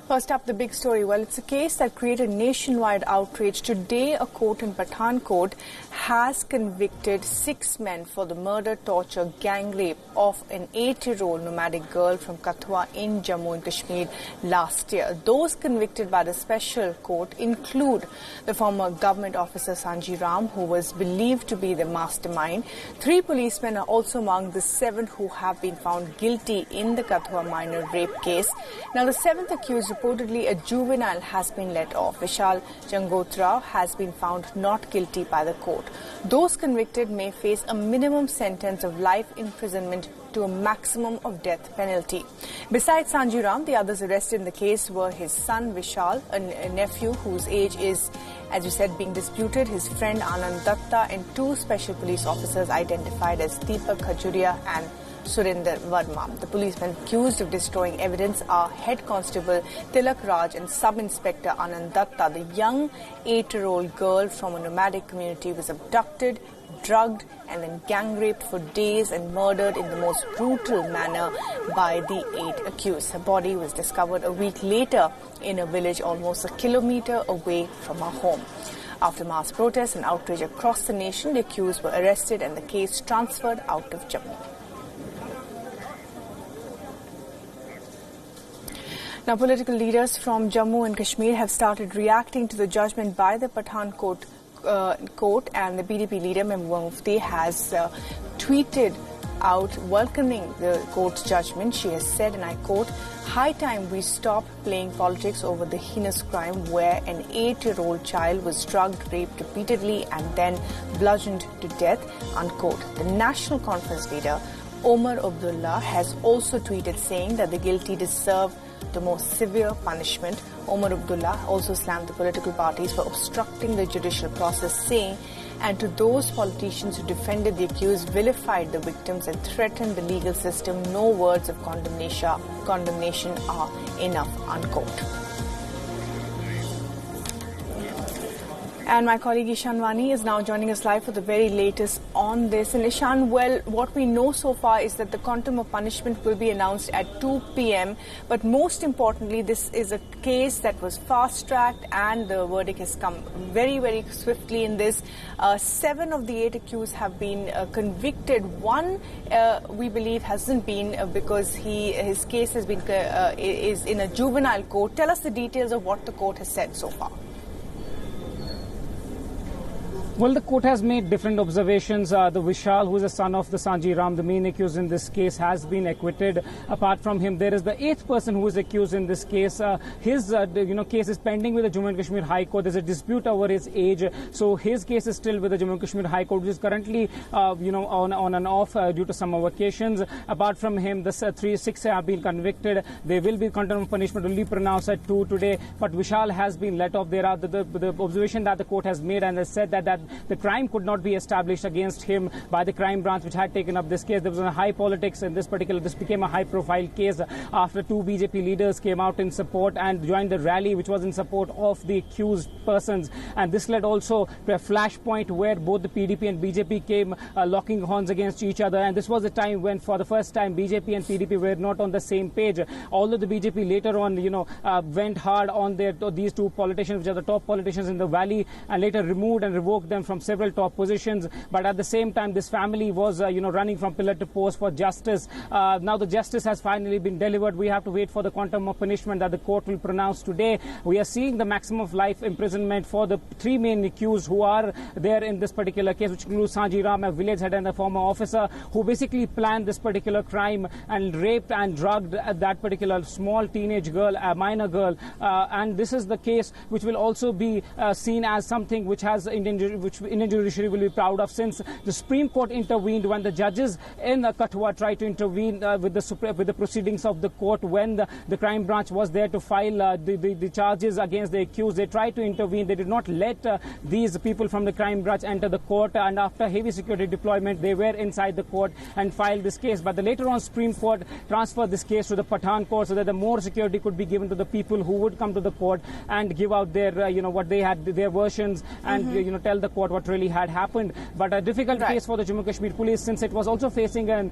First up, the big story. Well, it's a case that created nationwide outrage. Today, a court in Pathankot has convicted 6 men for the murder, torture, gang rape of an 8-year-old nomadic girl from Kathua in Jammu and Kashmir last year. Those convicted by the special court include the former government officer Sanji Ram, who was believed to be the mastermind. 3 policemen are also among the 7 who have been found guilty in the Kathua minor rape case. Now, the 7th accused, reportedly a juvenile, has been let off. Vishal Jangotrao has been found not guilty by the court. Those convicted may face a minimum sentence of life imprisonment to a maximum of death penalty. Besides Sanji Ram, the others arrested in the case were his son Vishal, a nephew whose age is, as you said, being disputed, his friend Anand Datta, and 2 special police officers identified as Deepak Khajuria and Surinder Verma. The policemen accused of destroying evidence are Head Constable Tilak Raj and Sub-Inspector Anand Datta. The young 8-year-old girl from a nomadic community was abducted, drugged and then gang raped for days and murdered in the most brutal manner by the 8 accused. Her body was discovered a week later in a village almost a kilometer away from her home. After mass protests and outrage across the nation, the accused were arrested and the case transferred out of Jammu. Now, political leaders from Jammu and Kashmir have started reacting to the judgment by the Pathankot court, and the PDP leader Mehbooba Mufti has tweeted out welcoming the court's judgment. She has said, and I quote, "High time we stop playing politics over the heinous crime where an 8-year-old child was drugged, raped repeatedly and then bludgeoned to death," unquote. The National Conference leader Omar Abdullah has also tweeted saying that the guilty deserve the most severe punishment. Omar Abdullah also slammed the political parties for obstructing the judicial process, saying, and to those politicians who defended the accused, vilified the victims and threatened the legal system, no words of condemnation are enough, unquote. And my colleague Ishan Wani is now joining us live for the very latest on this. And Ishan, well, what we know so far is that the quantum of punishment will be announced at 2 p.m. But most importantly, this is a case that was fast-tracked and the verdict has come very, very swiftly in this. 7 of the 8 accused have been convicted. One, we believe, hasn't been because his case has been is in a juvenile court. Tell us the details of what the court has said so far. Well, the court has made different observations. The Vishal, who is the son of the Sanji Ram, the main accused in this case, has been acquitted. Apart from him, there is the 8th person who is accused in this case. His case is pending with the Jammu and Kashmir High Court. There's a dispute over his age, so his case is still with the Jammu and Kashmir High Court, which is currently on and off due to summer vacations. Apart from him, the 6 have been convicted. They will be quantum of punishment only pronounced at 2 today. But Vishal has been let off. There are the observation that the court has made, and has said that the crime could not be established against him by the crime branch which had taken up this case. There was a high politics in this became a high-profile case after 2 BJP leaders came out in support and joined the rally which was in support of the accused persons. And this led also to a flashpoint where both the PDP and BJP came locking horns against each other. And this was a time when, for the first time, BJP and PDP were not on the same page. Although the BJP later on, went hard on these 2 politicians, which are the top politicians in the valley, and later removed and revoked them from several top positions. But at the same time, this family was, running from pillar to post for justice. Now the justice has finally been delivered. We have to wait for the quantum of punishment that the court will pronounce today. We are seeing the maximum of life imprisonment for the 3 main accused who are there in this particular case, which includes Sanji Ram, a village head and a former officer, who basically planned this particular crime and raped and drugged that particular small teenage girl, a minor girl. And this is the case which will also be seen as something which Indian judiciary will be proud of, since the Supreme Court intervened when the judges in Kathua tried to intervene with the proceedings of the court when the crime branch was there to file the charges against the accused. They tried to intervene. They did not let these people from the crime branch enter the court, and after heavy security deployment, they were inside the court and filed this case. But the later on Supreme Court transferred this case to the Pathankot so that the more security could be given to the people who would come to the court and give out their, what they had, their versions, and tell the the court what really had happened. But a difficult case for the Jammu and Kashmir police, since it was also facing a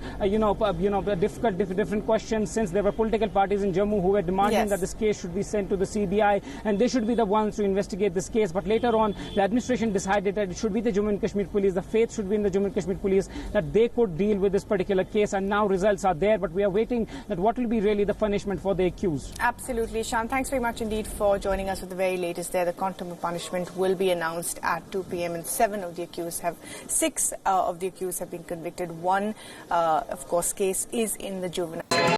different questions, since there were political parties in Jammu who were demanding that this case should be sent to the CBI and they should be the ones to investigate this case. But later on, the administration decided that it should be the Jammu and Kashmir police, the faith should be in the Jammu and Kashmir police, that they could deal with this particular case. And now results are there, but we are waiting that what will be really the punishment for the accused. Absolutely. Shan, thanks very much indeed for joining us with the very latest there. The quantum of punishment will be announced at 2 p.m. and 6 of the accused have been convicted. One, of course, case is in the juvenile.